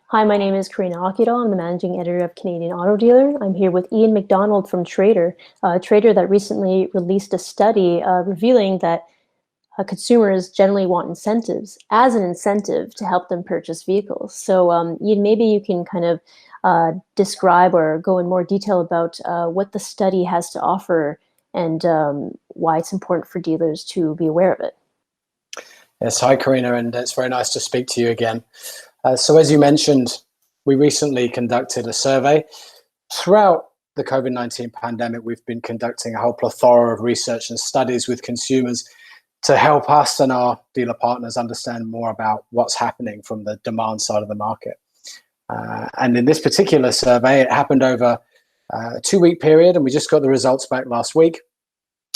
Hi, my name is Karina Akira. I'm the managing editor of Canadian Auto Dealer. I'm here with Ian MacDonald from Trader, a trader that recently released a study revealing that consumers generally want incentives as an incentive to help them purchase vehicles. So Ian, maybe you can kind of describe or go in more detail about what the study has to offer and why it's important for dealers to be aware of it. Yes, hi Karina, and it's very nice to speak to you again. So as you mentioned, we recently conducted a survey. Throughout the COVID-19 pandemic, we've been conducting a whole plethora of research and studies with consumers to help us and our dealer partners understand more about what's happening from the demand side of the market. And in this particular survey, it happened over a 2-week period, and we just got the results back last week.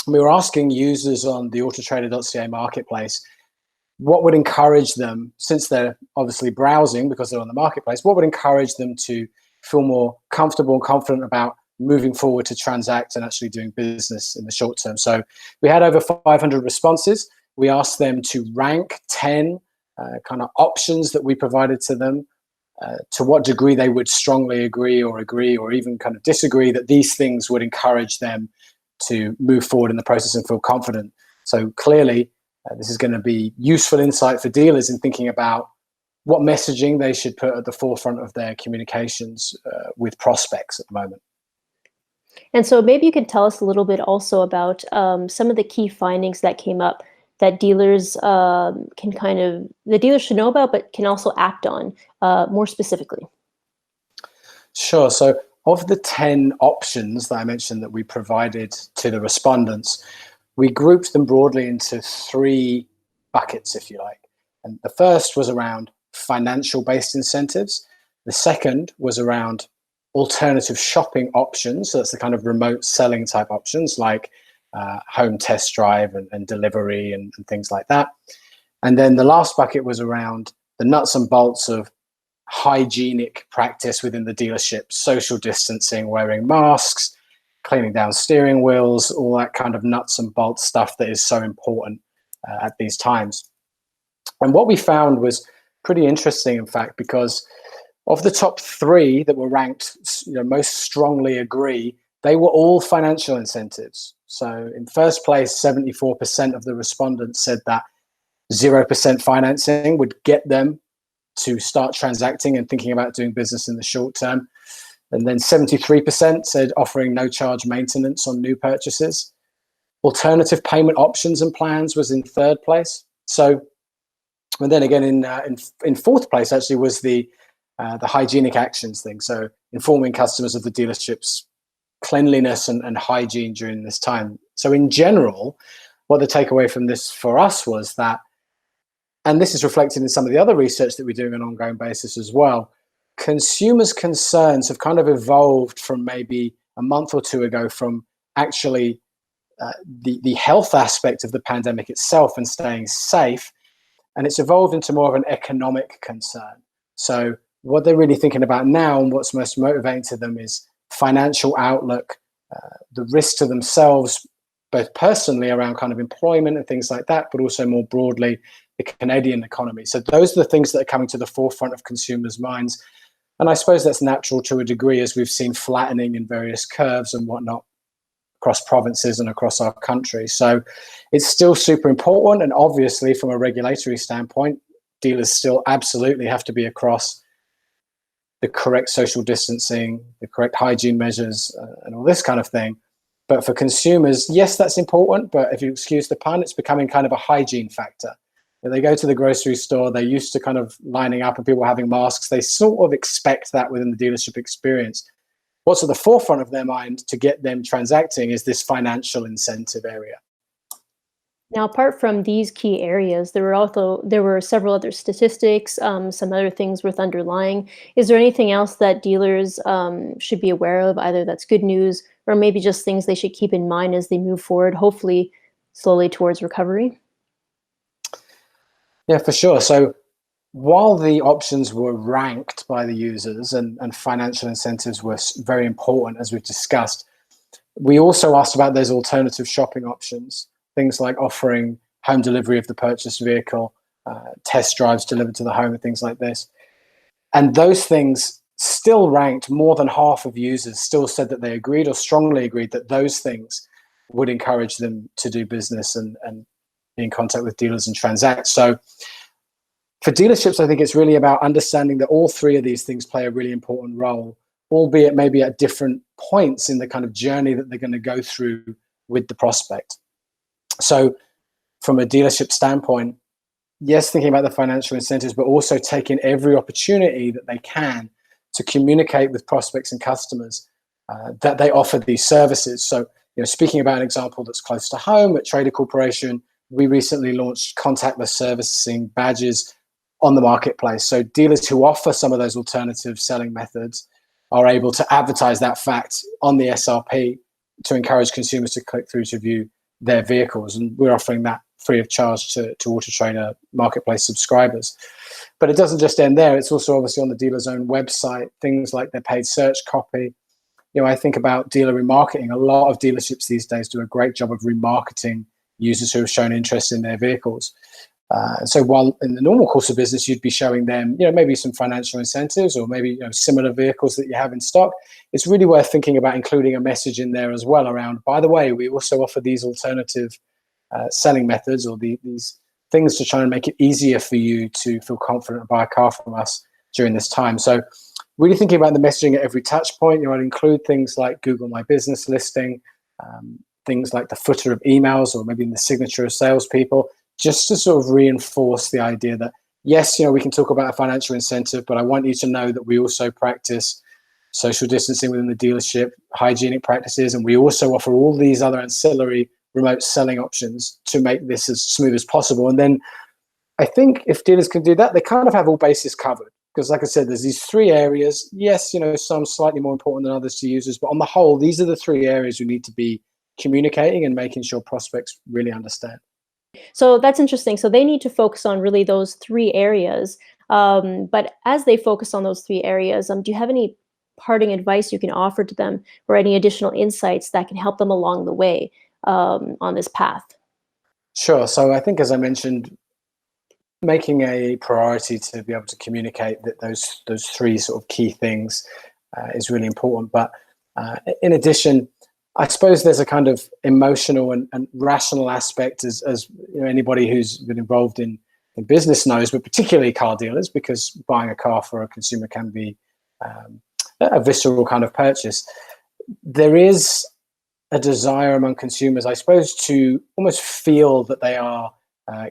We were asking users on the autoTRADER.ca marketplace what would encourage them, since they're obviously browsing because they're on the marketplace, what would encourage them to feel more comfortable and confident about moving forward to transact and actually doing business in the short term. So we had over 500 responses. We asked them to rank 10 kind of options that we provided to them, to what degree they would strongly agree or even kind of disagree that these things would encourage them to move forward in the process and feel confident. So clearly, this is going to be useful insight for dealers in thinking about what messaging they should put at the forefront of their communications with prospects at the moment. And so maybe you could tell us a little bit also about some of the key findings that came up that dealers the dealers should know about, but can also act on more specifically. Sure. So of the 10 options that I mentioned that we provided to the respondents, we grouped them broadly into 3 buckets, if you like. And the first was around financial-based incentives. The second was around alternative shopping options. So that's the kind of remote selling type options like home test drive and delivery and things like that. And then the last bucket was around the nuts and bolts of hygienic practice within the dealership, social distancing, wearing masks, cleaning down steering wheels, all that kind of nuts and bolts stuff that is so important at these times. And what we found was pretty interesting, in fact, because of the top 3 that were ranked, most strongly agree, they were all financial incentives. So in first place, 74% of the respondents said that 0% financing would get them to start transacting and thinking about doing business in the short term. And then 73% said offering no charge maintenance on new purchases. Alternative payment options and plans was in 3rd place. So, and then again in 4th place actually was the hygienic actions thing. So informing customers of the dealership's cleanliness and hygiene during this time. So in general, what the takeaway from this for us was that, and this is reflected in some of the other research that we're doing on an ongoing basis as well, consumers' concerns have kind of evolved from maybe a month or 2 ago from actually the health aspect of the pandemic itself and staying safe, and it's evolved into more of an economic concern. So what they're really thinking about now and what's most motivating to them is financial outlook, the risk to themselves, both personally around kind of employment and things like that, but also more broadly, the Canadian economy. So those are the things that are coming to the forefront of consumers' minds. And I suppose that's natural to a degree as we've seen flattening in various curves and whatnot across provinces and across our country. So it's still super important. And obviously from a regulatory standpoint, dealers still absolutely have to be across the correct social distancing, the correct hygiene measures and all this kind of thing. But for consumers, yes, that's important. But if you excuse the pun, it's becoming kind of a hygiene factor. They go to the grocery store, they're used to kind of lining up and people having masks. They sort of expect that within the dealership experience. What's at the forefront of their mind to get them transacting is this financial incentive area. Now, apart from these key areas, there were several other statistics, some other things worth underlying. Is there anything else that dealers should be aware of, either that's good news or maybe just things they should keep in mind as they move forward, hopefully slowly towards recovery? Yeah, for sure. So while the options were ranked by the users and financial incentives were very important, as we've discussed, we also asked about those alternative shopping options, things like offering home delivery of the purchased vehicle, test drives delivered to the home and things like this. And those things still ranked, more than half of users still said that they agreed or strongly agreed that those things would encourage them to do business and be in contact with dealers and transact. So for dealerships, I think it's really about understanding that all three of these things play a really important role, albeit maybe at different points in the kind of journey that they're going to go through with the prospect. So from a dealership standpoint, yes, thinking about the financial incentives, but also taking every opportunity that they can to communicate with prospects and customers that they offer these services. So, speaking about an example that's close to home, at Trader Corporation, we recently launched contactless servicing badges on the marketplace. So dealers who offer some of those alternative selling methods are able to advertise that fact on the SRP to encourage consumers to click through to view their vehicles. And we're offering that free of charge to autoTRADER marketplace subscribers. But it doesn't just end there. It's also obviously on the dealer's own website, things like their paid search copy. I think about dealer remarketing. A lot of dealerships these days do a great job of remarketing users who have shown interest in their vehicles. So while in the normal course of business, you'd be showing them, maybe some financial incentives or maybe similar vehicles that you have in stock, it's really worth thinking about including a message in there as well around, by the way, we also offer these alternative selling methods or these things to try and make it easier for you to feel confident and buy a car from us during this time. So really thinking about the messaging at every touch point. I'd include things like Google My Business listing, things like the footer of emails or maybe in the signature of salespeople, just to sort of reinforce the idea that, yes, we can talk about a financial incentive, but I want you to know that we also practice social distancing within the dealership, hygienic practices, and we also offer all these other ancillary remote selling options to make this as smooth as possible. And then I think if dealers can do that, they kind of have all bases covered. Because like I said, there's these three areas. Yes, some slightly more important than others to users, but on the whole, these are the three areas we need to be communicating and making sure prospects really understand. So that's interesting. So they need to focus on really those three areas. But as they focus on those three areas, do you have any parting advice you can offer to them or any additional insights that can help them along the way on this path? Sure. So I think, as I mentioned, making a priority to be able to communicate that those three sort of key things is really important. But in addition, I suppose there's a kind of emotional and rational aspect, as anybody who's been involved in business knows, but particularly car dealers, because buying a car for a consumer can be a visceral kind of purchase. There is a desire among consumers, I suppose, to almost feel that they are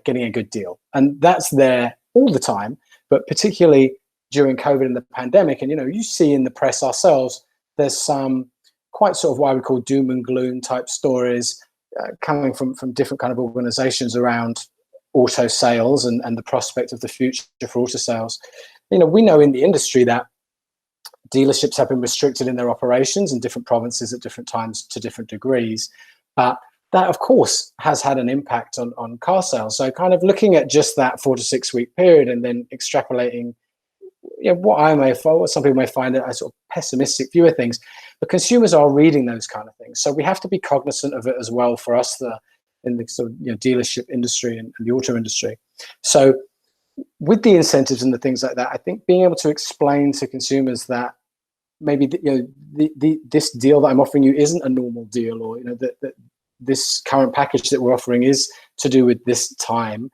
getting a good deal. And that's there all the time, but particularly during COVID and the pandemic. And, you see in the press ourselves, there's some quite sort of what I would call doom and gloom type stories coming from different kind of organizations around auto sales and the prospect of the future for auto sales. We know in the industry that dealerships have been restricted in their operations in different provinces at different times to different degrees. But that, of course, has had an impact on car sales. So kind of looking at just that 4 to 6 week period and then extrapolating, what some people may find a sort of pessimistic view of things, but consumers are reading those kind of things. So we have to be cognizant of it as well for us in the sort of dealership industry and the auto industry. So with the incentives and the things like that, I think being able to explain to consumers that maybe this deal that I'm offering you isn't a normal deal, or that this current package that we're offering is to do with this time,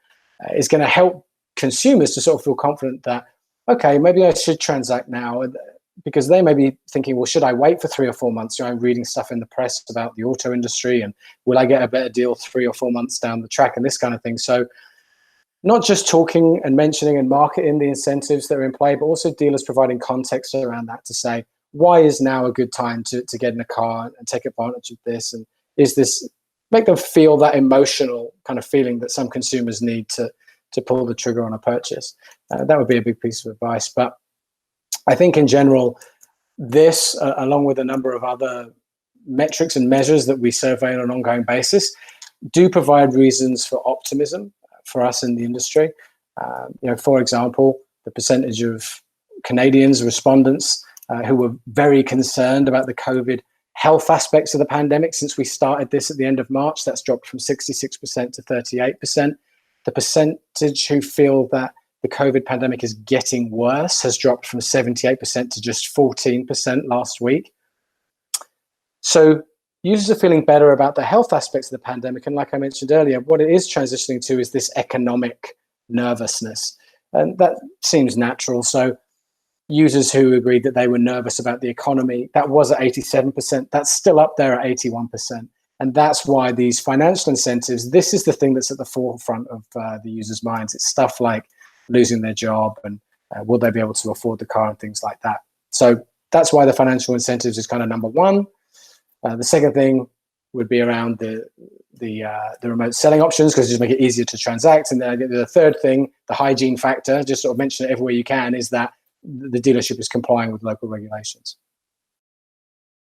is going to help consumers to sort of feel confident that, okay, maybe I should transact now, because they may be thinking, well, should I wait for 3 or 4 months? I'm reading stuff in the press about the auto industry, and will I get a better deal 3 or 4 months down the track, and this kind of thing. So not just talking and mentioning and marketing the incentives that are in play, but also dealers providing context around that to say, why is now a good time to get in a car and take advantage of this? And is this, make them feel that emotional kind of feeling that some consumers need to pull the trigger on a purchase. That would be a big piece of advice. But I think in general, this, along with a number of other metrics and measures that we survey on an ongoing basis, do provide reasons for optimism for us in the industry. For example, the percentage of Canadians, respondents, who were very concerned about the COVID health aspects of the pandemic since we started this at the end of March, that's dropped from 66% to 38%. The percentage who feel that the the COVID pandemic is getting worse has dropped from 78% to just 14% last week. So users are feeling better about the health aspects of the pandemic. And like I mentioned earlier, what it is transitioning to is this economic nervousness. And that seems natural. So users who agreed that they were nervous about the economy, that was at 87%. That's still up there at 81%. And that's why these financial incentives, this is the thing that's at the forefront of the users' minds. It's stuff like losing their job and will they be able to afford the car and things like that. So that's why the financial incentives is kind of number one. The second thing would be around the remote selling options, because it just make it easier to transact. And then the third thing, the hygiene factor, just sort of mention it everywhere you can, is that the dealership is complying with local regulations.